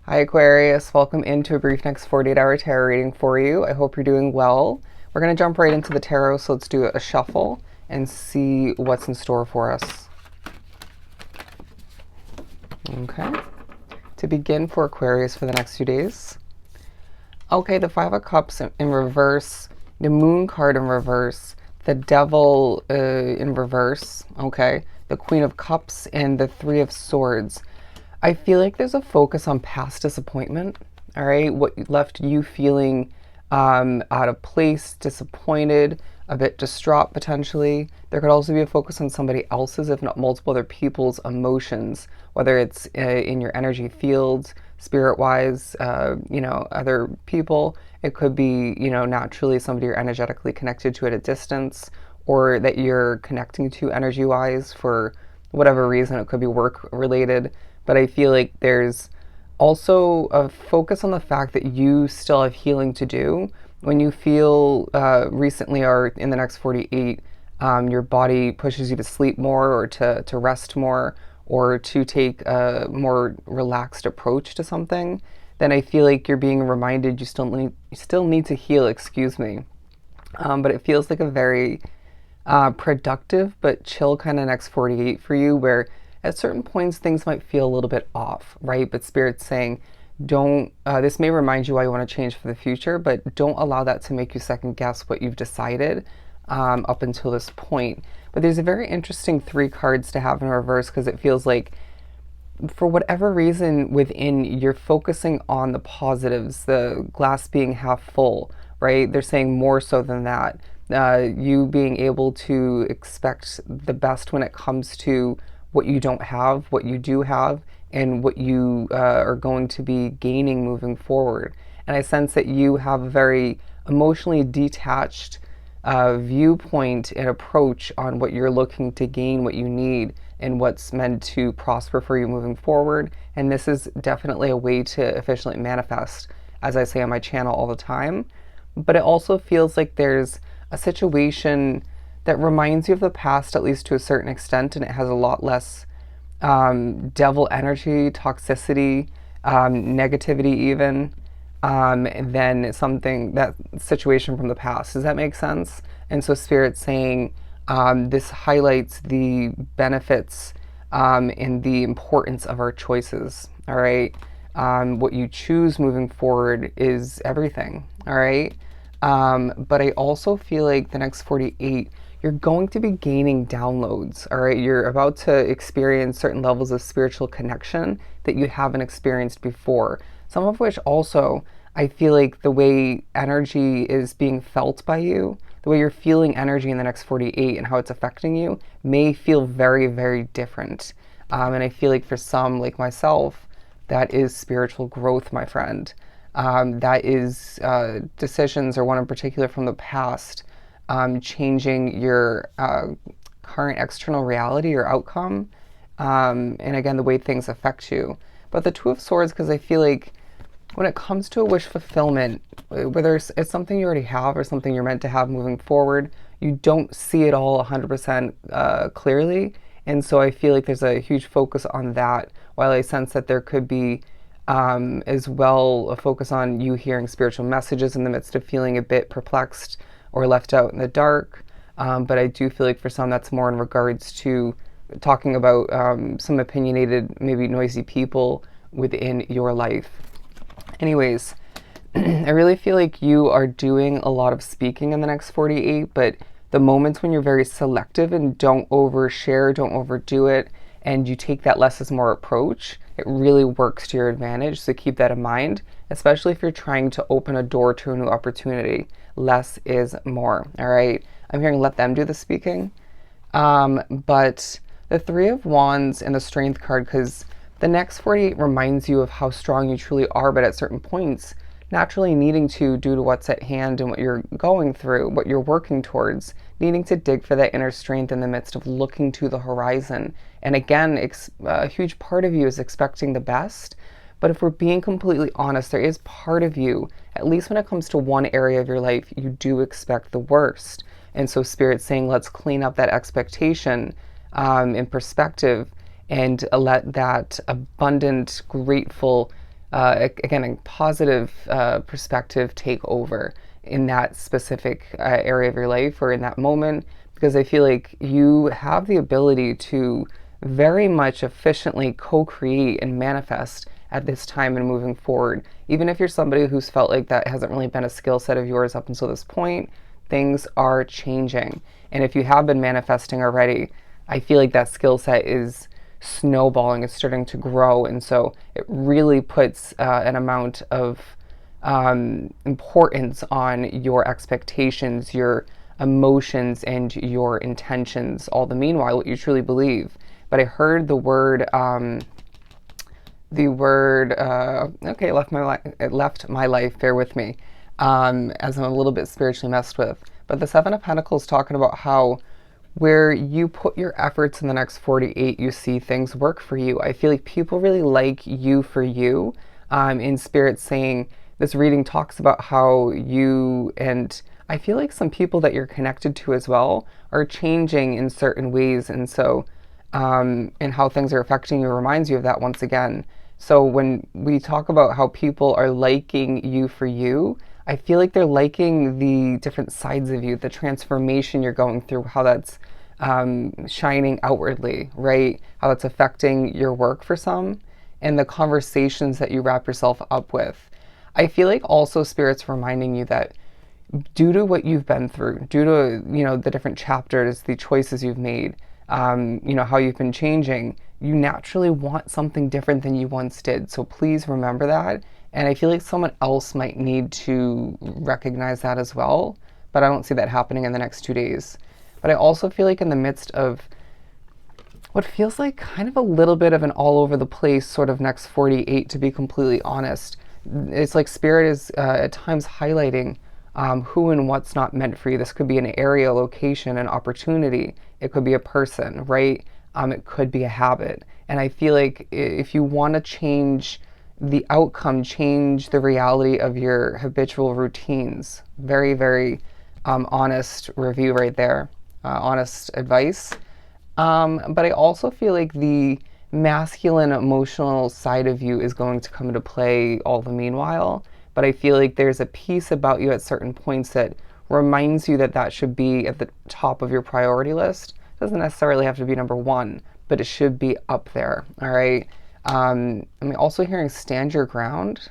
Hi Aquarius, welcome into a brief next 48-hour tarot reading for you. I hope you're doing well. We're going to jump right into the tarot, so let's do a shuffle and see what's in store for us. Okay, to begin for Aquarius for the next few days. Okay, the Five of Cups in reverse, the Moon card in reverse, the Devil in reverse, okay, the Queen of Cups and the Three of Swords. I feel like there's a focus on past disappointment, all right? What left you feeling out of place, disappointed, a bit distraught potentially. There could also be a focus on somebody else's, if not multiple other people's emotions, whether it's in your energy fields, spirit-wise, other people. It could be, naturally somebody you're energetically connected to at a distance, or that you're connecting to energy-wise for whatever reason. It could be work-related. But I feel like there's also a focus on the fact that you still have healing to do. When you feel recently or in the next 48, your body pushes you to sleep more or to rest more or to take a more relaxed approach to something, then I feel like you're being reminded you still need to heal, excuse me. But it feels like a very productive but chill kind of next 48 for you, where at certain points things might feel a little bit off, right? But Spirit's saying, don't, this may remind you why you want to change for the future, but don't allow that to make you second guess what you've decided up until this point. But there's a very interesting 3 cards to have in reverse, because it feels like for whatever reason within, you're focusing on the positives, the glass being half full, right? They're saying more so than that. You being able to expect the best when it comes to what you don't have, what you do have, and what you are going to be gaining moving forward. And I sense that you have a very emotionally detached viewpoint and approach on what you're looking to gain, what you need, and what's meant to prosper for you moving forward. And this is definitely a way to efficiently manifest, as I say on my channel all the time. But it also feels like there's a situation that reminds you of the past, at least to a certain extent, and it has a lot less devil energy, toxicity, negativity even, than something, that situation from the past. Does that make sense? And so Spirit's saying this highlights the benefits and the importance of our choices, all right? What you choose moving forward is everything, all right? But I also feel like the next 48, you're going to be gaining downloads, all right? You're about to experience certain levels of spiritual connection that you haven't experienced before. Some of which also, I feel like the way energy is being felt by you, the way you're feeling energy in the next 48 and how it's affecting you may feel very, very different. And I feel like for some, like myself, that is spiritual growth, my friend. That is decisions, or one in particular from the past, changing your current external reality or outcome, and again, the way things affect you. But the Two of Swords, because I feel like when it comes to a wish fulfillment, whether it's something you already have or something you're meant to have moving forward, you don't see it all 100% clearly. And so I feel like there's a huge focus on that, while I sense that there could be as well a focus on you hearing spiritual messages in the midst of feeling a bit perplexed or left out in the dark. But I do feel like for some that's more in regards to talking about some opinionated, maybe noisy people within your life. Anyways, I really feel like you are doing a lot of speaking in the next 48, but the moments when you're very selective and don't overshare, don't overdo it, and you take that less is more approach, it really works to your advantage. So keep that in mind, especially if you're trying to open a door to a new opportunity. Less is more, all right? I'm hearing let them do the speaking. But the Three of Wands and the Strength card, because the next 48 reminds you of how strong you truly are, but at certain points, naturally needing to, due to what's at hand and what you're going through, what you're working towards, needing to dig for that inner strength in the midst of looking to the horizon. And again, a huge part of you is expecting the best. But if we're being completely honest, there is part of you, at least when it comes to one area of your life, you do expect the worst. And so Spirit's saying, let's clean up that expectation in perspective, and let that abundant, grateful again, a positive perspective take over in that specific area of your life or in that moment, because I feel like you have the ability to very much efficiently co-create and manifest at this time and moving forward. Even if you're somebody who's felt like that hasn't really been a skill set of yours up until this point, things are changing. And if you have been manifesting already, I feel like that skill set is snowballing, it's starting to grow. And so it really puts an amount of importance on your expectations, your emotions, and your intentions, all the meanwhile, what you truly believe. But I heard the word, okay, it left my life, bear with me, as I'm a little bit spiritually messed with. But the Seven of Pentacles talking about how where you put your efforts in the next 48, you see things work for you. I feel like people really like you for you. In spirit saying, this reading talks about how you, and I feel like some people that you're connected to as well are changing in certain ways. And so, and how things are affecting you reminds you of that once again. So when we talk about how people are liking you for you, I feel like they're liking the different sides of you, the transformation you're going through, how that's shining outwardly, right? How that's affecting your work for some, and the conversations that you wrap yourself up with. I feel like also Spirit's reminding you that due to what you've been through, due to, the different chapters, the choices you've made, how you've been changing, you naturally want something different than you once did. So please remember that. And I feel like someone else might need to recognize that as well, but I don't see that happening in the next 2 days. But I also feel like in the midst of what feels like kind of a little bit of an all over the place sort of next 48, to be completely honest, it's like Spirit is at times highlighting who and what's not meant for you. This could be an area, location, an opportunity. It could be a person, right? It could be a habit. And I feel like if you want to change the outcome, change the reality of your habitual routines. Very, very honest review right there. Honest advice. But I also feel like the masculine emotional side of you is going to come into play all the meanwhile. But I feel like there's a piece about you at certain points that reminds you that that should be at the top of your priority list. It doesn't necessarily have to be number one, but it should be up there. All right. I'm also hearing stand your ground.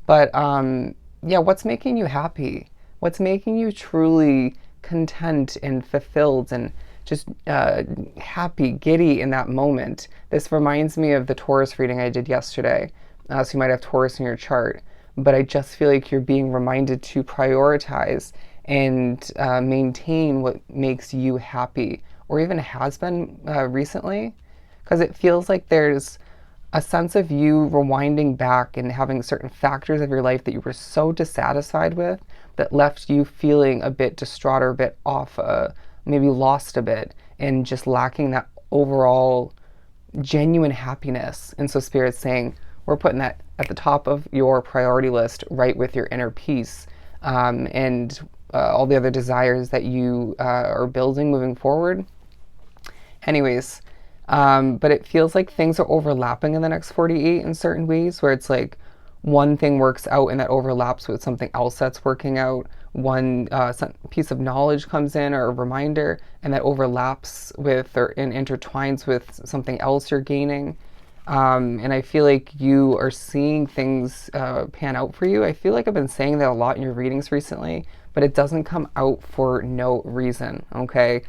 But yeah, what's making you happy? What's making you truly content and fulfilled and just happy, giddy in that moment? This reminds me of the Taurus reading I did yesterday. So you might have Taurus in your chart, but I just feel like you're being reminded to prioritize and maintain what makes you happy, or even has been recently. Because it feels like there's a sense of you rewinding back and having certain factors of your life that you were so dissatisfied with that left you feeling a bit distraught or a bit off, maybe lost a bit, and just lacking that overall genuine happiness. And so Spirit's saying, we're putting that at the top of your priority list, right with your inner peace and all the other desires that you are building moving forward. Anyways, but it feels like things are overlapping in the next 48 in certain ways, where it's like one thing works out and that overlaps with something else that's working out. One piece of knowledge comes in or a reminder, and that overlaps with and intertwines with something else you're gaining. And I feel like you are seeing things pan out for you. I feel like I've been saying that a lot in your readings recently, but it doesn't come out for no reason, okay?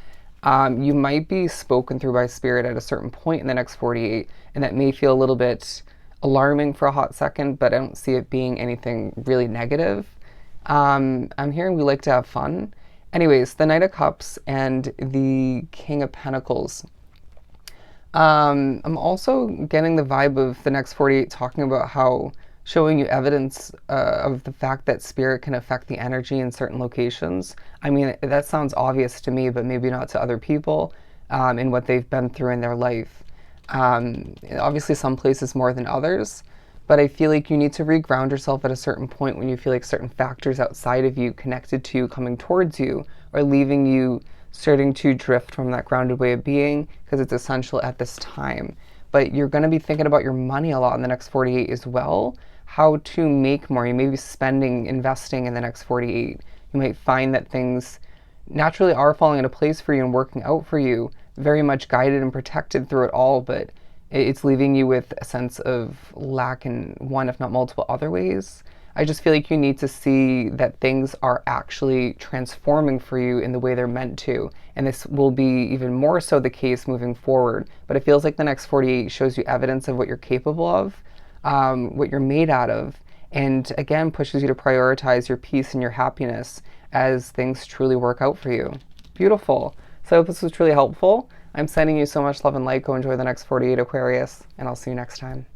You might be spoken through by Spirit at a certain point in the next 48, and that may feel a little bit alarming for a hot second, but I don't see it being anything really negative. I'm hearing we like to have fun. Anyways, the Knight of Cups and the King of Pentacles. I'm also getting the vibe of the next 48 talking about how showing you evidence of the fact that Spirit can affect the energy in certain locations. I mean, that sounds obvious to me, but maybe not to other people in what they've been through in their life. Obviously, some places more than others, but I feel like you need to reground yourself at a certain point when you feel like certain factors outside of you, connected to you, coming towards you, are leaving you starting to drift from that grounded way of being, because it's essential at this time. but you're going to be thinking about your money a lot in the next 48 as well. How to make more. You may be spending, investing in the next 48. You might find that things naturally are falling into place for you and working out for you, very much guided and protected through it all, but it's leaving you with a sense of lack in one, if not multiple other ways. I just feel like you need to see that things are actually transforming for you in the way they're meant to. And this will be even more so the case moving forward. But it feels like the next 48 shows you evidence of what you're capable of, what you're made out of, and again pushes you to prioritize your peace and your happiness as things truly work out for you. Beautiful. So I hope this was truly helpful. I'm sending you so much love and light. Go enjoy the next 48, Aquarius, and I'll see you next time.